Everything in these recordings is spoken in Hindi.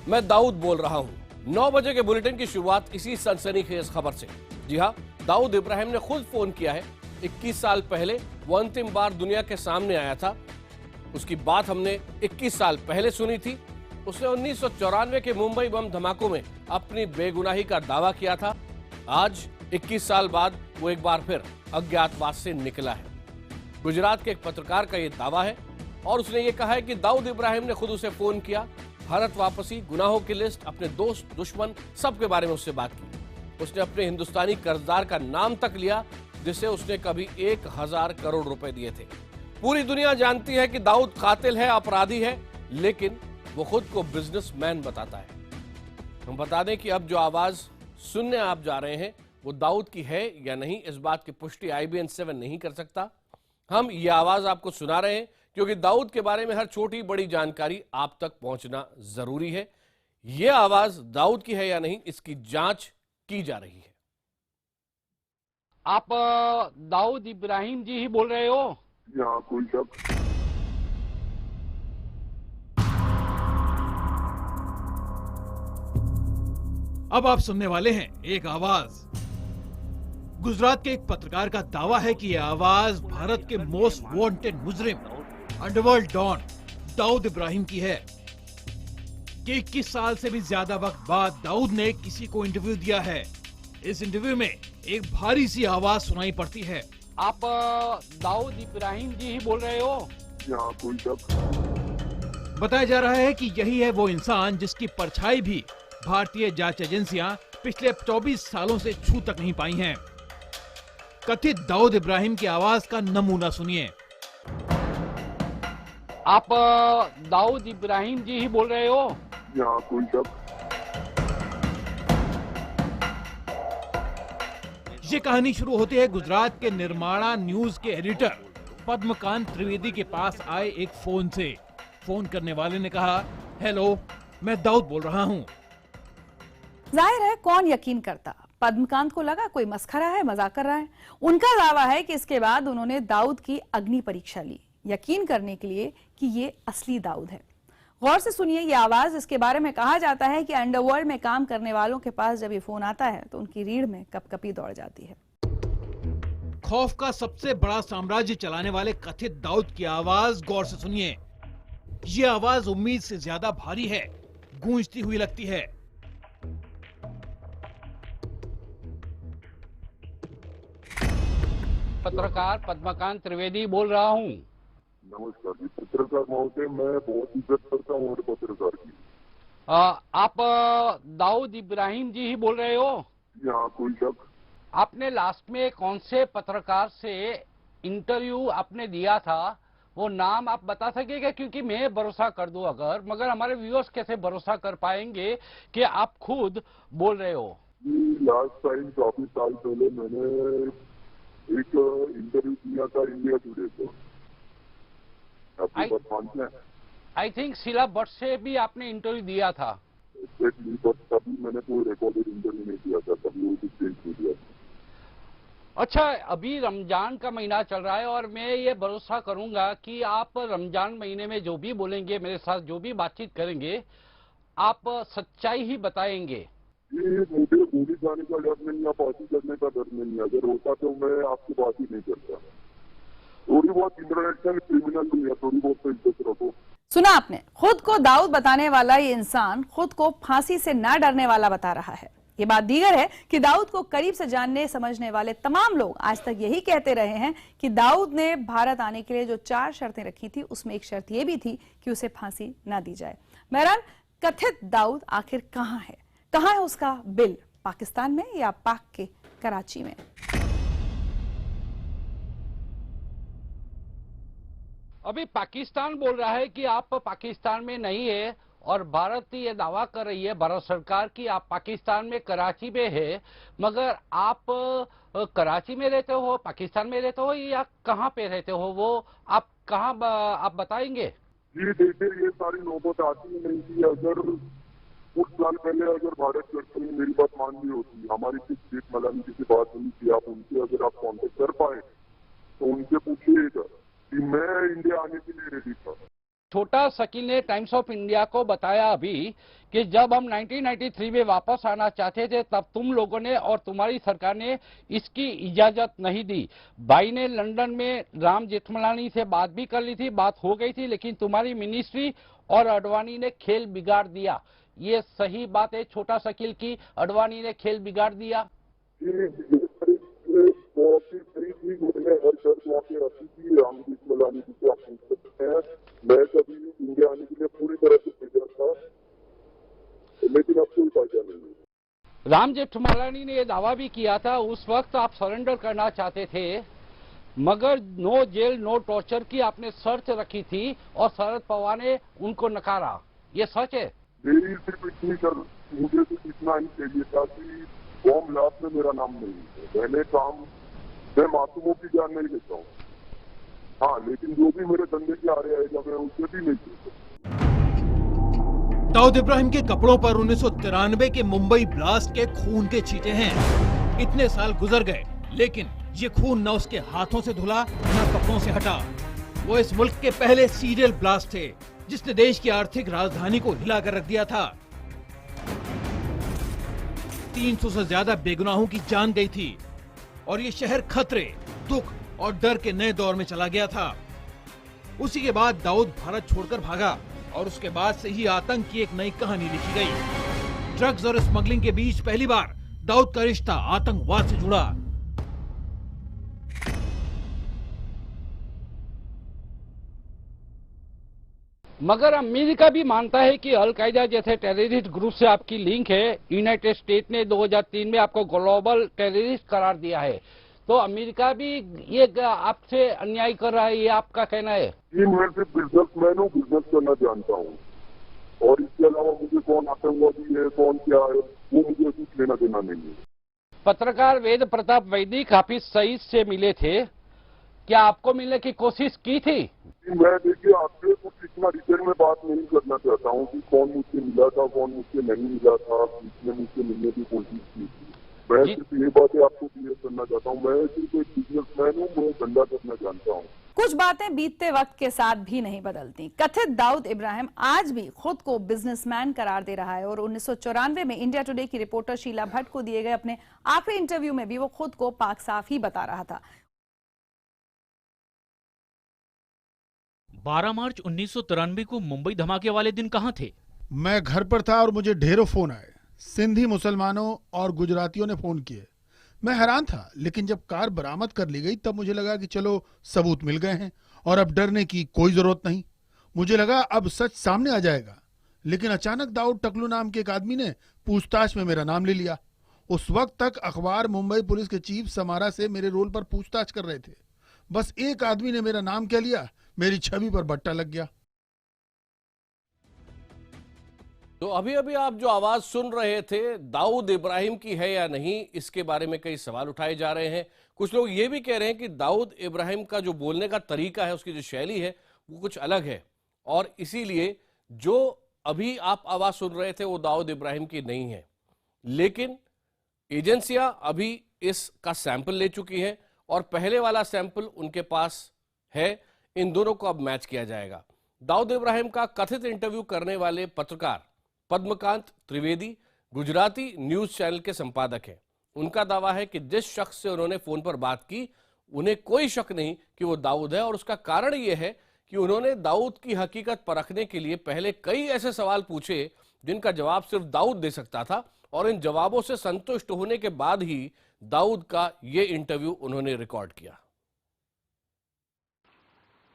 मैं दाऊद बोल रहा हूं। 9 बजे के बुलेटिन की शुरुआत इसी सनसनीखेज खबर से। जी हां, दाऊद इब्राहिम ने खुद फोन किया है। 21 साल पहले वो अंतिम बार दुनिया के सामने आया था। उसकी बात हमने 21 साल पहले सुनी थी। उसने 1994 के मुंबई बम धमाकों में अपनी बेगुनाही का दावा किया था। आज 21 साल बाद वो एक बार फिर अज्ञातवास से निकला है। गुजरात के एक पत्रकार का ये दावा है और उसने ये कहा है कि दाऊद इब्राहिम ने खुद उसे फोन किया, भारत वापसी, गुनाहों की लिस्ट, अपने दोस्त दुश्मन सबके बारे में उससे बात की। उसने अपने हिंदुस्तानी कर्जदार का नाम तक लिया जिसे उसने कभी 1000 करोड़ रुपए दिए थे। पूरी दुनिया जानती है कि दाऊद कातिल है, अपराधी है, लेकिन वो खुद को बिजनेसमैन बताता है। हम बता दें कि अब जो आवाज सुनने आप जा रहे हैं वो दाऊद की है या नहीं, इस बात की पुष्टि IBN 7 नहीं कर सकता। हम ये आवाज आपको सुना रहे हैं क्योंकि दाऊद के बारे में हर छोटी बड़ी जानकारी आप तक पहुंचना जरूरी है। यह आवाज दाऊद की है या नहीं, इसकी जांच की जा रही है। आप दाऊद इब्राहिम जी ही बोल रहे हो? यहाँ कोई शक? अब आप सुनने वाले हैं एक आवाज। गुजरात के एक पत्रकार का दावा है कि यह आवाज भारत के मोस्ट वांटेड मुजरिम, अंडरवर्ल्ड डॉन दाऊद इब्राहिम की है कि 21 साल से भी ज्यादा वक्त बाद दाऊद ने किसी को इंटरव्यू दिया है। इस इंटरव्यू में एक भारी सी आवाज सुनाई पड़ती है। आप दाऊद इब्राहिम जी ही बोल रहे हो? यहाँ कोई शक? बताया जा रहा है कि यही है वो इंसान जिसकी परछाई भी भारतीय जांच एजेंसियां पिछले 24 सालों से छू तक नहीं पाई हैं। कथित दाऊद इब्राहिम की आवाज का नमूना सुनिए। आप दाऊद इब्राहिम जी ही बोल रहे हो? यहाँ कोई शक? ये कहानी शुरू होती है गुजरात के निर्माणा न्यूज के एडिटर पद्मकांत त्रिवेदी के पास आए एक फोन से। फोन करने वाले ने कहा, हेलो, मैं दाऊद बोल रहा हूँ। जाहिर है कौन यकीन करता। पद्मकांत को लगा कोई मस्खरा है, मजाक कर रहा है। उनका दावा है कि इसके बाद उन्होंने दाऊद की अग्नि परीक्षा ली, यकीन करने के लिए कि ये असली दाऊद है। गौर से सुनिए ये आवाज। इसके बारे में कहा जाता है कि अंडरवर्ल्ड में काम करने वालों के पास जब ये फोन आता है तो उनकी रीढ़ में कपकपी दौड़ जाती है। खौफ का सबसे बड़ा साम्राज्य चलाने वाले कथित दाऊद की आवाज गौर से सुनिए। ये आवाज उम्मीद से ज्यादा भारी है, गूंजती हुई लगती है। पत्रकार पद्मकांत त्रिवेदी बोल रहा हूँ। नमस्कार जी, पत्रकार महोदय, मैं बहुत इज्जत करता हूँ पत्रकार की। आप दाऊद इब्राहिम जी ही बोल रहे हो? यहाँ कोई शक? आपने लास्ट में कौन से पत्रकार से इंटरव्यू आपने दिया था, वो नाम आप बता सकेगा? क्योंकि मैं भरोसा कर दूं अगर, मगर हमारे व्यूअर्स कैसे भरोसा कर पाएंगे कि आप खुद बोल रहे हो? लास्ट टाइम काफी साल पहले मैंने एक इंटरव्यू दिया था इंडिया टुडे को। आपकी बात मानते हैं? आई थिंक शीला भट्ट से भी आपने इंटरव्यू दिया था। एक्चुअली तभी मैंने कोई रिकॉर्डेड इंटरव्यू नहीं दिया था, तभी वो चेंज हो गया। अच्छा, अभी रमजान का महीना चल रहा है और मैं ये भरोसा करूंगा कि आप रमजान महीने में जो भी बोलेंगे, मेरे साथ जो भी बातचीत करेंगे, आप सच्चाई ही बताएंगे। ये मुझे गोली खाने का डर नहीं है, पार्टी करने का डर नहीं है। अगर होता तो मैं आपसे बात ही नहीं करता। थोड़ी बहुत इंटरनेशनल क्रिमिनल नहीं है, थोड़ी बहुत तो इज्जत रखो। सुना आपने, खुद को दाऊद बताने वाला ये इंसान खुद को फांसी से ना डरने वाला बता रहा है। ये बात दीगर है कि दाऊद को करीब से जानने समझने वाले तमाम लोग आज तक यही कहते रहे हैं कि दाऊद ने भारत आने के लिए जो 4 शर्तें रखी थी उसमें एक शर्त यह भी थी कि उसे फांसी ना दी जाए। बहरहाल कथित दाऊद आखिर कहां है, कहां है उसका बिल, पाकिस्तान में या पाक के कराची में? अभी पाकिस्तान बोल रहा है कि आप पाकिस्तान में नहीं है और भारत ये दावा कर रही है, भारत सरकार, की आप पाकिस्तान में कराची में है। मगर आप कराची में रहते हो, पाकिस्तान में रहते हो या कहां पे रहते हो, वो आप कहां आप बताएंगे? जी देखिए, ये सारी नौबत आती ही नहीं थी अगर कुछ साल पहले अगर भारत सरकार ने मेरी बात मान ली होती। हमारी किस शेख मलानी से बात हुई थी, आप उनसे अगर आप कांटेक्ट कर पाए तो उनसे पूछिएगा कि मैं इंडिया आने के लिए रेडी था। छोटा शकील ने टाइम्स ऑफ इंडिया को बताया अभी कि जब हम 1993 में वापस आना चाहते थे तब तुम लोगों ने और तुम्हारी सरकार ने इसकी इजाजत नहीं दी। भाई ने लंदन में राम जेठमलानी से बात भी कर ली थी, बात हो गई थी, लेकिन तुम्हारी मिनिस्ट्री और अडवाणी ने खेल बिगाड़ दिया। ये सही बात है छोटा शकील की, अडवाणी ने खेल बिगाड़ दिया? बहुत ही करीब ही मैंने हर शर्त वहाँ पे रखी थी। राम जेठमलानी जी से आप पूछ सकते हैं, मैं कभी इंडिया आने के लिए पूरी तरह से तैयार था, लेकिन अब कोई फायदा नहीं है। राम जेठमलानी ने यह दावा भी किया था उस वक्त आप सरेंडर करना चाहते थे, मगर नो जेल नो टॉर्चर की आपने शर्त रखी थी और शरद पवार ने उनको नकारा। ये सच है? मेरी सिर्फ इतनी शर्त, मुझे तो इतना ही चाहिए था कि बॉम्ब ब्लास्ट में मेरा नाम नहीं है। मैंने काम, मैं मासूमों की जान नहीं लेता हूँ, हाँ, लेकिन जो भी मेरे धंधे के आड़े आएगा मैं उससे भी नहीं लेता। दाऊद इब्राहिम के कपड़ों पर 1993 के मुंबई ब्लास्ट के खून के छींटे हैं। इतने साल गुजर गए, लेकिन ये खून न उसके हाथों से धुला न कपड़ों से हटा। वो इस मुल्क के पहले सीरियल ब्लास्ट थे जिसने देश की आर्थिक राजधानी को हिलाकर रख दिया था। 300 से ज्यादा बेगुनाहों की जान गई थी और ये शहर खतरे, दुख और डर के नए दौर में चला गया था। उसी के बाद दाऊद भारत छोड़कर भागा और उसके बाद से ही आतंक की एक नई कहानी लिखी गई। ड्रग्स और स्मगलिंग के बीच पहली बार दाऊद का रिश्ता आतंकवाद से जुड़ा। मगर अमेरिका भी मानता है कि अलकायदा जैसे टेररिस्ट ग्रुप से आपकी लिंक है। यूनाइटेड स्टेट ने 2003 में आपको ग्लोबल टेररिस्ट करार दिया है, तो अमेरिका भी ये आपसे अन्याय कर रहा है, ये आपका कहना है? जी, मैं सिर्फ बिजनेसमैन हूँ, बिजनेस करना जानता हूँ, और इसके अलावा मुझे कौन आतंकवादी है, कौन क्या है, वो मुझे कुछ लेना देना नहीं है। पत्रकार वेद प्रताप वैदिक हाफिज सईद से मिले थे, क्या आपको मिलने की कोशिश की थी? मैं देखिए आपसे कुछ इतना डिटेल में बात नहीं करना चाहता हूँ कि कौन मुझसे मिला था, कौन मुझसे नहीं मिला था, किसने मुझसे मिलने की कोशिश की थी। मैं सिर्फ ये बातें आपको क्लियर करना चाहता हूँ। मैं सिर्फ एक बिजनेसमैन हूँ, मैं धंधा करना जानता हूँ। कुछ बातें बीतते वक्त के साथ भी नहीं बदलती। कथित दाऊद इब्राहिम आज भी खुद को बिजनेसमैन करार दे रहा है और 1994 में इंडिया टुडे की रिपोर्टर शीला भट्ट को दिए गए अपने आखिरी इंटरव्यू में भी वो खुद को पाक साफ ही बता रहा था। 12 मार्च 1993 को मुंबई धमाके वाले दिन कहां थे? मैं घर पर था और मुझे ढेरों फोन आए। सिंधी मुसलमानों और गुजरातियों ने फोन किए। मैं हैरान था, लेकिन जब कार बरामद कर ली गई तब मुझे लगा कि चलो सबूत मिल गए हैं और अब डरने की कोई जरूरत नहीं। मुझे लगा अब सच सामने आ जाएगा, लेकिन अचानक दाऊद टकलू नाम के एक आदमी ने पूछताछ में मेरा नाम ले लिया। उस वक्त तक अखबार मुंबई पुलिस के चीफ समारा से मेरे रोल पर पूछताछ कर रहे थे। बस एक आदमी ने मेरा नाम कह लिया, मेरी छवि पर बट्टा लग गया। तो अभी अभी आप जो आवाज सुन रहे थे दाऊद इब्राहिम की है या नहीं, इसके बारे में कई सवाल उठाए जा रहे हैं। कुछ लोग ये भी कह रहे हैं कि दाऊद इब्राहिम का जो बोलने का तरीका है, उसकी जो शैली है वो कुछ अलग है और इसीलिए जो अभी आप आवाज सुन रहे थे वो दाऊद इब्राहिम की नहीं है। लेकिन एजेंसियां अभी इसका सैंपल ले चुकी हैं और पहले वाला सैंपल उनके पास है। इन दोनों को अब मैच किया जाएगा। दाऊद इब्राहिम का कथित इंटरव्यू करने वाले पत्रकार पद्मकांत त्रिवेदी गुजराती न्यूज चैनल के संपादक हैं। उनका दावा है कि जिस शख्स से उन्होंने फोन पर बात की उन्हें कोई शक नहीं कि वो दाऊद है, और उसका कारण यह है कि उन्होंने दाऊद की हकीकत परखने के लिए पहले कई ऐसे सवाल पूछे जिनका जवाब सिर्फ दाऊद दे सकता था, और इन जवाबों से संतुष्ट होने के बाद ही दाऊद का ये इंटरव्यू उन्होंने रिकॉर्ड किया।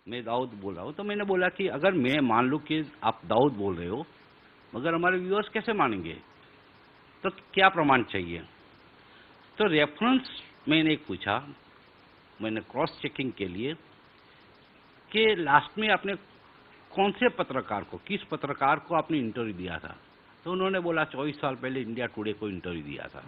मैं दाऊद बोल रहा हूँ, तो मैंने बोला कि अगर मैं मान लूँ कि आप दाऊद बोल रहे हो, मगर हमारे व्यूअर्स कैसे मानेंगे, तो क्या प्रमाण चाहिए? तो रेफरेंस मैंने एक पूछा, मैंने क्रॉस चेकिंग के लिए कि लास्ट में आपने कौन से पत्रकार को, किस पत्रकार को आपने इंटरव्यू दिया था? तो उन्होंने बोला 24 साल पहले इंडिया टुडे को इंटरव्यू दिया था।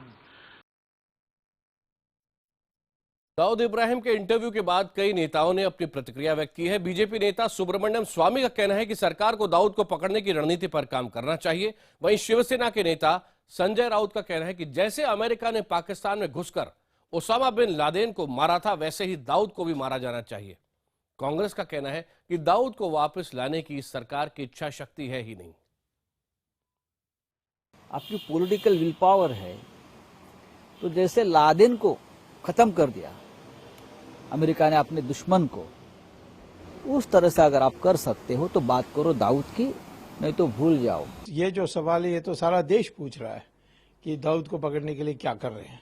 दाऊद इब्राहिम के इंटरव्यू के बाद कई नेताओं ने अपनी प्रतिक्रिया व्यक्त की है। बीजेपी नेता सुब्रमण्यम स्वामी का कहना है कि सरकार को दाऊद को पकड़ने की रणनीति पर काम करना चाहिए। वहीं शिवसेना के नेता संजय राउत का कहना है कि जैसे अमेरिका ने पाकिस्तान में घुसकर ओसामा बिन लादेन को मारा था, वैसे ही दाऊद को भी मारा जाना चाहिए। कांग्रेस का कहना है कि दाऊद को वापस लाने की सरकार की इच्छा शक्ति है ही नहीं। आपकी पॉलिटिकल विल पावर है तो जैसे लादेन को खत्म कर दिया अमेरिका ने अपने दुश्मन को, उस तरह से अगर आप कर सकते हो तो बात करो दाऊद की, नहीं तो भूल जाओ। ये जो सवाल है ये तो सारा देश पूछ रहा है कि दाऊद को पकड़ने के लिए क्या कर रहे हैं,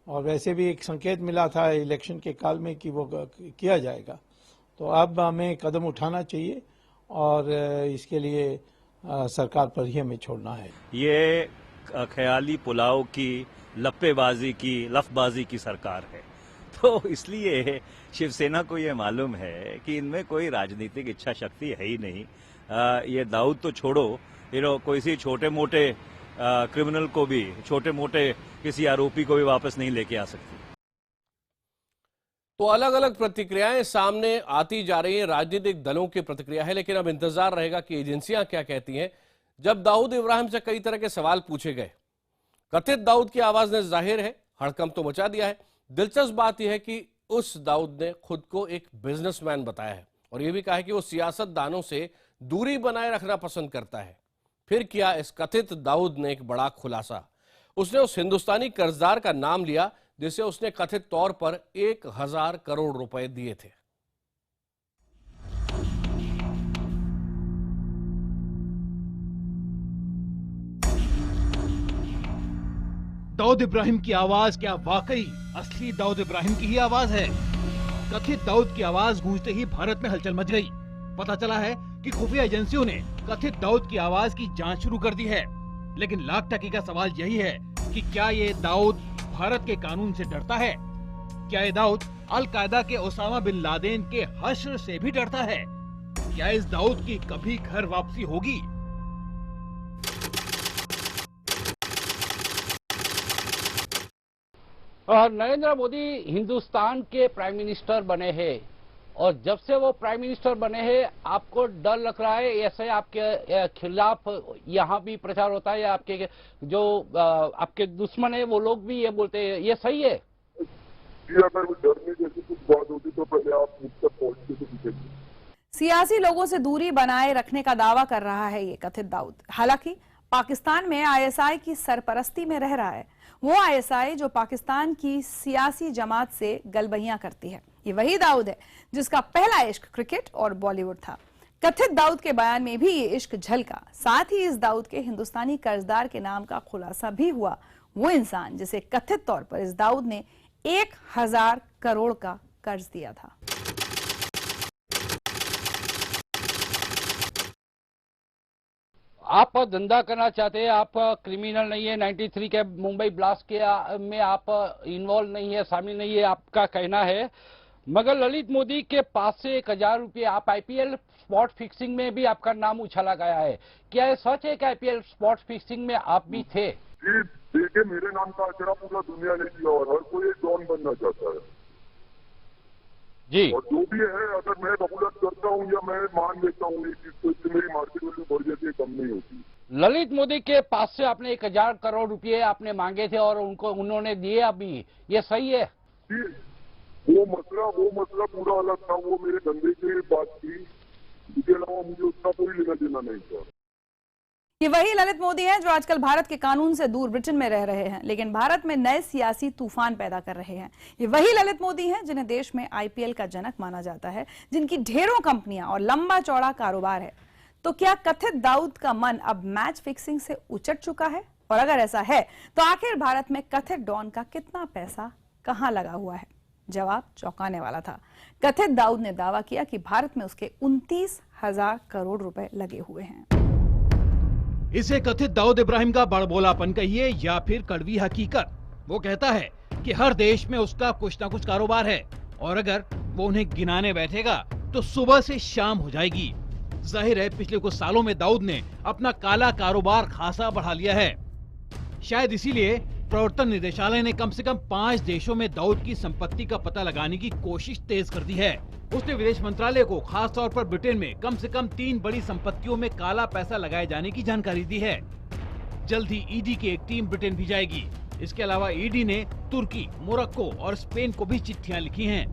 और वैसे भी एक संकेत मिला था इलेक्शन के काल में कि वो किया जाएगा। तो अब हमें कदम उठाना चाहिए और इसके लिए सरकार पर ही हमें छोड़ना है। ये ख्याली पुलाव की, लप्पेबाजी की, लफबाजी की सरकार है, तो इसलिए शिवसेना को ये मालूम है कि इनमें कोई राजनीतिक इच्छा शक्ति है ही नहीं। ये दाऊद तो छोड़ो, कोई सी छोटे मोटे क्रिमिनल को भी, छोटे मोटे किसी आरोपी को भी वापस नहीं लेके आ सकती। तो अलग अलग प्रतिक्रियाएं सामने आती जा रही हैं, राजनीतिक दलों की प्रतिक्रिया है, लेकिन अब इंतजार रहेगा कि एजेंसियां क्या कहती हैं। जब दाऊद इब्राहिम से कई तरह के सवाल पूछे गए, कथित दाऊद की आवाज ने जाहिर है हड़कंप तो मचा दिया है। दिलचस्प बात यह है कि उस दाऊद ने खुद को एक बिजनेसमैन बताया है और यह भी कहा है कि वो सियासतदानों से दूरी बनाए रखना पसंद करता है। फिर किया इस कथित दाऊद ने एक बड़ा खुलासा। उसने उस हिंदुस्तानी कर्जदार का नाम लिया जिसे उसने कथित तौर पर 1000 करोड़ रुपए दिए थे। दाऊद इब्राहिम की आवाज क्या वाकई असली दाऊद इब्राहिम की ही आवाज है? कथित दाऊद की आवाज गूंजते ही भारत में हलचल मच गई। पता चला है कि खुफिया एजेंसियों ने कथित दाऊद की आवाज की जांच शुरू कर दी है। लेकिन लाख टकी का सवाल यही है कि क्या ये दाऊद भारत के कानून से डरता है? क्या ये दाऊद अल कायदा के ओसामा बिन लादेन के हश्र से भी डरता है? क्या इस दाऊद की कभी घर वापसी होगी? और नरेंद्र मोदी हिंदुस्तान के प्राइम मिनिस्टर बने हैं और जब से वो प्राइम मिनिस्टर बने हैं आपको डर लग रहा है, ऐसे आपके खिलाफ यहाँ भी प्रचार होता है, आपके जो आपके दुश्मन है वो लोग भी ये बोलते हैं, ये सही है? अगर डरने जैसी कुछ बात होती तो पहले आप मुझ तक पहुंचते तो दिखेंगे। सियासी लोगों से दूरी बनाए रखने का दावा कर रहा है ये कथित दाऊद। हालांकि पाकिस्तान में आईएसआई की सरपरस्ती में रह रहा है, वो आईएसआई जो पाकिस्तान की सियासी जमात से गलबहियां करती है। ये वही दाऊद है जिसका पहला इश्क क्रिकेट और बॉलीवुड था। कथित दाऊद के बयान में भी ये इश्क झलका। साथ ही इस दाऊद के हिंदुस्तानी कर्जदार के नाम का खुलासा भी हुआ, वो इंसान जिसे कथित तौर पर इस दाऊद ने 1000 करोड़ का कर्ज दिया था। आप धंधा करना चाहते हैं, आप क्रिमिनल नहीं है, 93 के मुंबई ब्लास्ट के में आप इन्वॉल्व नहीं है, शामिल नहीं है, आपका कहना है। मगर ललित मोदी के पास से 1000 रुपये, आप आईपीएल स्पॉट फिक्सिंग में भी आपका नाम उछाला गया है, क्या ये सच है कि आईपीएल स्पॉट फिक्सिंग में आप भी थे? जी देखिए, मेरे नाम का अचरा पूरा दुनिया ने किया और हर कोई डॉन बनना चाहता है जी। और जो भी है, अगर मैं कबूलत करता हूँ या मैं मान लेता हूँ इस चीज को, इससे मेरी मार्केट वैल्यू बढ़ जाती है, कम नहीं होती। ललित मोदी के पास से आपने 1000 करोड़ रुपए आपने मांगे थे और उन्होंने दिए अभी, ये सही है? जी वो मसला पूरा अलग था, वो मेरे धंधे की बात थी, इसके अलावा मुझे उसका कोई लेना देना नहीं था। ये वही ललित मोदी हैं जो आजकल भारत के कानून से दूर ब्रिटेन में रह रहे हैं, लेकिन भारत में नए सियासी तूफान पैदा कर रहे हैं। ये वही ललित मोदी हैं जिन्हें देश में आईपीएल का जनक माना जाता है, जिनकी ढेरों कंपनियां और लंबा चौड़ा कारोबार है। तो क्या कथित दाऊद का मन अब मैच फिक्सिंग से उचट चुका है? और अगर ऐसा है तो आखिर भारत में कथित डॉन का कितना पैसा कहां लगा हुआ है? जवाब चौंकाने वाला था। कथित दाऊद ने दावा किया कि भारत में उसके 29,000 करोड़ रुपए लगे हुए हैं। इसे कथित दाऊद इब्राहिम का बड़बोलापन कहिए या फिर कड़वी हकीकत। वो कहता है कि हर देश में उसका कुछ ना कुछ कारोबार है और अगर वो उन्हें गिनाने बैठेगा तो सुबह से शाम हो जाएगी। जाहिर है पिछले कुछ सालों में दाऊद ने अपना काला कारोबार खासा बढ़ा लिया है। शायद इसीलिए प्रवर्तन निदेशालय ने कम से कम 5 देशों में दाऊद की संपत्ति का पता लगाने की कोशिश तेज कर दी है। उसने विदेश मंत्रालय को खास तौर पर ब्रिटेन में कम से कम 3 बड़ी संपत्तियों में काला पैसा लगाए जाने की जानकारी दी है। जल्द ही ईडी की एक टीम ब्रिटेन भी जाएगी। इसके अलावा ईडी ने तुर्की, मोरक्को और स्पेन को भी चिट्ठियां लिखी हैं।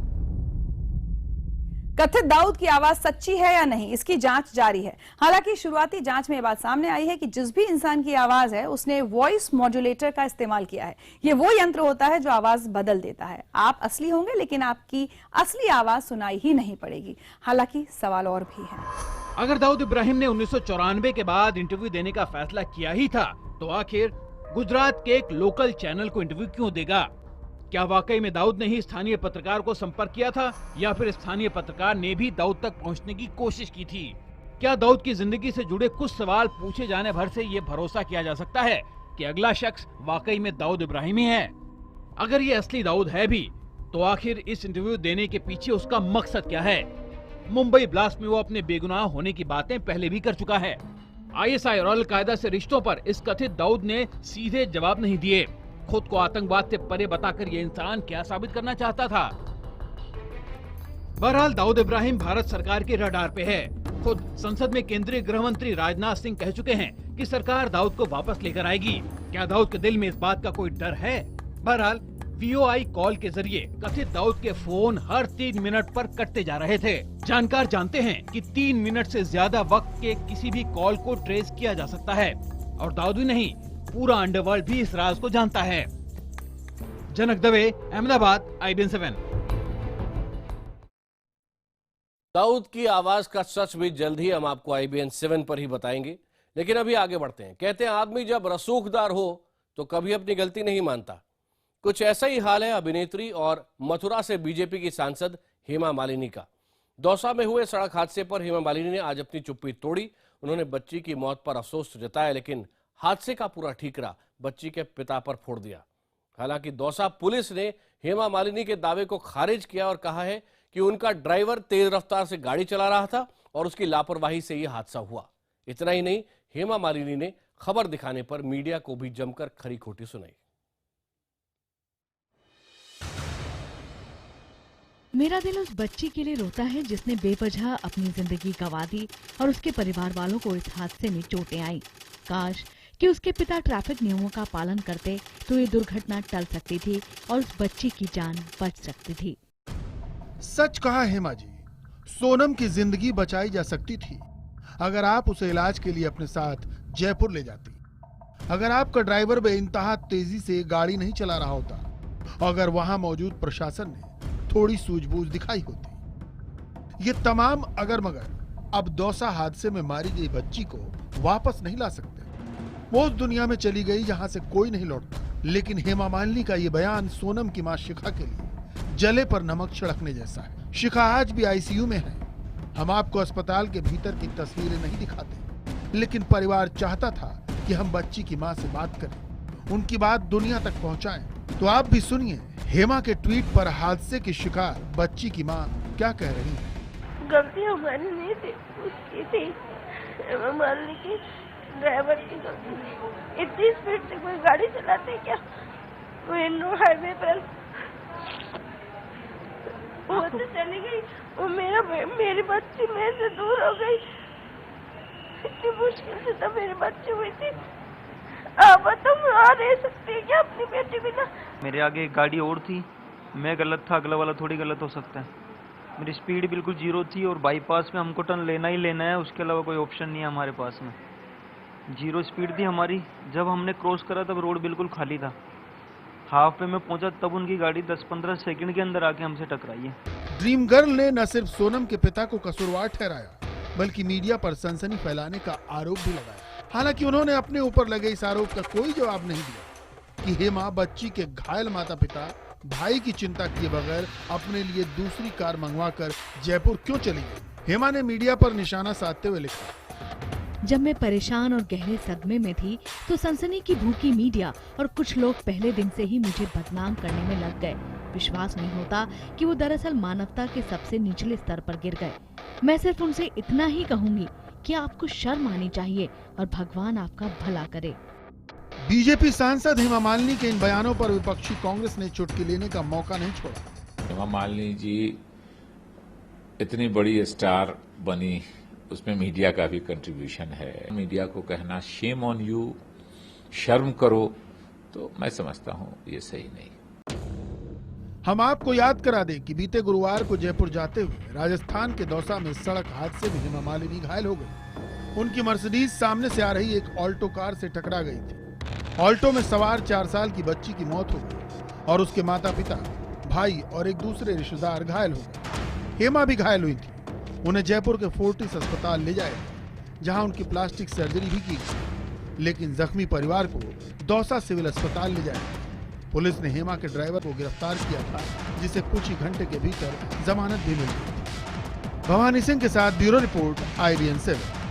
कथित दाऊद की आवाज सच्ची है या नहीं, इसकी जांच जारी है। हालांकि शुरुआती जांच में यह बात सामने आई है कि जिस भी इंसान की आवाज है उसने वॉइस मॉड्यूलेटर का इस्तेमाल किया है। ये वो यंत्र होता है जो आवाज बदल देता है। आप असली होंगे लेकिन आपकी असली आवाज सुनाई ही नहीं पड़ेगी। हालांकि सवाल और भी है। अगर दाऊद इब्राहिम ने 1994 के बाद इंटरव्यू देने का फैसला किया ही था तो आखिर गुजरात के एक लोकल चैनल को इंटरव्यू क्यों देगा? क्या वाकई में दाऊद ने ही स्थानीय पत्रकार को संपर्क किया था या फिर स्थानीय पत्रकार ने भी दाऊद तक पहुंचने की कोशिश की थी? क्या दाऊद की जिंदगी से जुड़े कुछ सवाल पूछे जाने भर से ये भरोसा किया जा सकता है कि अगला शख्स वाकई में दाऊद इब्राहिम ही है? अगर ये असली दाऊद है भी तो आखिर इस इंटरव्यू देने के पीछे उसका मकसद क्या है? मुंबई ब्लास्ट में वो अपने बेगुनाह होने की बातें पहले भी कर चुका है। ISI और अल-कायदा से रिश्तों पर इस कथित दाऊद ने सीधे जवाब नहीं दिए। खुद को आतंकवाद से परे बताकर ये इंसान क्या साबित करना चाहता था? बहरहाल दाऊद इब्राहिम भारत सरकार के रडार पे है। खुद संसद में केंद्रीय गृह मंत्री राजनाथ सिंह कह चुके हैं कि सरकार दाऊद को वापस लेकर आएगी। क्या दाऊद के दिल में इस बात का कोई डर है? बहरहाल VOI कॉल के जरिए कथित दाऊद के फोन हर 3 मिनट पर कटते जा रहे थे। जानकार जानते हैं कि 3 मिनट से ज्यादा वक्त के किसी भी कॉल को ट्रेस किया जा सकता है और दाऊद ही नहीं, पूरा अंडरवर्ल्ड भी इस राज को जानता है। जनक दवे, अहमदाबाद, IBN 7। दाऊद की आवाज का सच भी जल्द ही हम आपको IBN 7 पर ही बताएंगे, लेकिन अभी आगे बढ़ते हैं। कहते हैं आदमी जब रसूखदार हो तो कभी अपनी गलती नहीं मानता। कुछ ऐसा ही हाल है अभिनेत्री और मथुरा से बीजेपी की सांसद हेमा मालिनी का। दौसा में हुए सड़क हादसे पर हेमा मालिनी ने आज अपनी चुप्पी तोड़ी। उन्होंने बच्ची की मौत पर अफसोस जताया, लेकिन हादसे का पूरा ठीकरा बच्ची के पिता पर फोड़ दिया। हालांकि दौसा पुलिस ने हेमा मालिनी के दावे को खारिज किया और कहा है कि उनका ड्राइवर तेज रफ्तार से गाड़ी चला रहा था और उसकी लापरवाही से यह हादसा हुआ। इतना ही नहीं, हेमा मालिनी ने खबर दिखाने पर मीडिया को भी जमकर खरी खोटी सुनाई। मेरा दिल उस बच्ची के लिए रोता है जिसने बेवजह अपनी जिंदगी गंवा दी और उसके परिवार वालों को इस हादसे में चोटें आई। काश कि उसके पिता ट्रैफिक नियमों का पालन करते तो ये दुर्घटना टल सकती थी और उस बच्ची की जान बच सकती थी। सच कहा हेमा जी, सोनम की जिंदगी बचाई जा सकती थी अगर आप उसे इलाज के लिए अपने साथ जयपुर ले जाती, अगर आपका ड्राइवर बेइंतहा तेजी से गाड़ी नहीं चला रहा होता, अगर वहां मौजूद प्रशासन ने थोड़ी सूझबूझ दिखाई होती। ये तमाम अगर मगर अब दौसा हादसे में मारी गई बच्ची को वापस नहीं ला सकते। वो उस दुनिया में चली गई जहां से कोई नहीं लौटता। लेकिन हेमा मालिनी का ये बयान सोनम की मां शिखा के लिए जले पर नमक छिड़कने जैसा है। शिखा आज भी ICU में है। हम आपको अस्पताल के भीतर की तस्वीरें नहीं दिखाते, लेकिन परिवार चाहता था कि हम बच्ची की मां से बात करें, उनकी बात दुनिया तक पहुंचाएं। तो आप भी सुनिए हेमा के ट्वीट पर हादसे की शिकार बच्ची की मां क्या कह रही है। गलती हमारी नहीं थी, उसकी थी, हेमा मालिनी की, ड्राइवर की गलती थी। इतनी स्पीड से कोई गाड़ी चलाते क्या? कोई नो हाईवे पर वो तो चली गई, वो मेरी बच्ची मेरे से दूर हो गई। इतनी मुश्किल से तो मेरी बच्ची हुई थी। आप तुम आ रह सकती है क्या अपनी बेटी बिना? मेरे आगे एक गाड़ी और थी, मैं गलत था, अगला वाला थोड़ी गलत हो सकता है। मेरी स्पीड बिल्कुल 0 थी और बाईपास में हमको टर्न लेना ही लेना है, उसके अलावा कोई ऑप्शन नहीं है हमारे पास में। 0 स्पीड थी हमारी। जब हमने क्रॉस करा तब रोड बिल्कुल खाली था। हाफ वे में पहुंचा तब उनकी गाड़ी 10-15 सेकंड के अंदर आके हमसे टकराई है। ड्रीम गर्ल ने न सिर्फ सोनम के पिता को कसूरवार ठहराया, बल्कि मीडिया पर सनसनी फैलाने का आरोप भी लगाया। हालांकि उन्होंने अपने ऊपर लगे इस आरोप का कोई जवाब नहीं दिया कि हेमा बच्ची के घायल माता पिता भाई की चिंता किए बगैर अपने लिए दूसरी कार मंगवाकर जयपुर क्यों चली गई। हेमा ने मीडिया पर निशाना साधते हुए लिखा, जब मैं परेशान और गहरे सदमे में थी तो सनसनी की भूखी मीडिया और कुछ लोग पहले दिन से ही मुझे बदनाम करने में लग गए। विश्वास नहीं होता कि वो दरअसल मानवता के सबसे निचले स्तर पर गिर गए। मैं सिर्फ उनसे इतना ही कहूंगी कि आपको शर्म आनी चाहिए और भगवान आपका भला करे। बीजेपी सांसद हेमा मालिनी के इन बयानों पर विपक्षी कांग्रेस ने चुटकी लेने का मौका नहीं छोड़ा। हेमा मालिनी जी इतनी बड़ी स्टार बनी, उसमें मीडिया का भी कंट्रीब्यूशन है। मीडिया को कहना शेम ऑन यू, शर्म करो, तो मैं समझता हूं ये सही नहीं। हम आपको याद करा दें कि बीते गुरुवार को जयपुर जाते हुए राजस्थान के दौसा में सड़क हादसे में हेमा मालिनी घायल हो गई। उनकी मर्सिडीज सामने से आ रही एक ऑल्टो कार से टकरा गई थी। ऑल्टो में सवार 4 साल की बच्ची की मौत हो गई और उसके माता पिता, भाई और एक दूसरे रिश्तेदार घायल हो गए। हेमा भी घायल हुई थी। उन्हें जयपुर के फोर्टिस अस्पताल ले जाया, जहां उनकी प्लास्टिक सर्जरी भी की गई, लेकिन जख्मी परिवार को दौसा सिविल अस्पताल ले जाया। पुलिस ने हेमा के ड्राइवर को गिरफ्तार किया था, जिसे कुछ ही घंटे के भीतर जमानत भी मिल गई। भवानी सिंह के साथ ब्यूरो रिपोर्ट, IBN 7।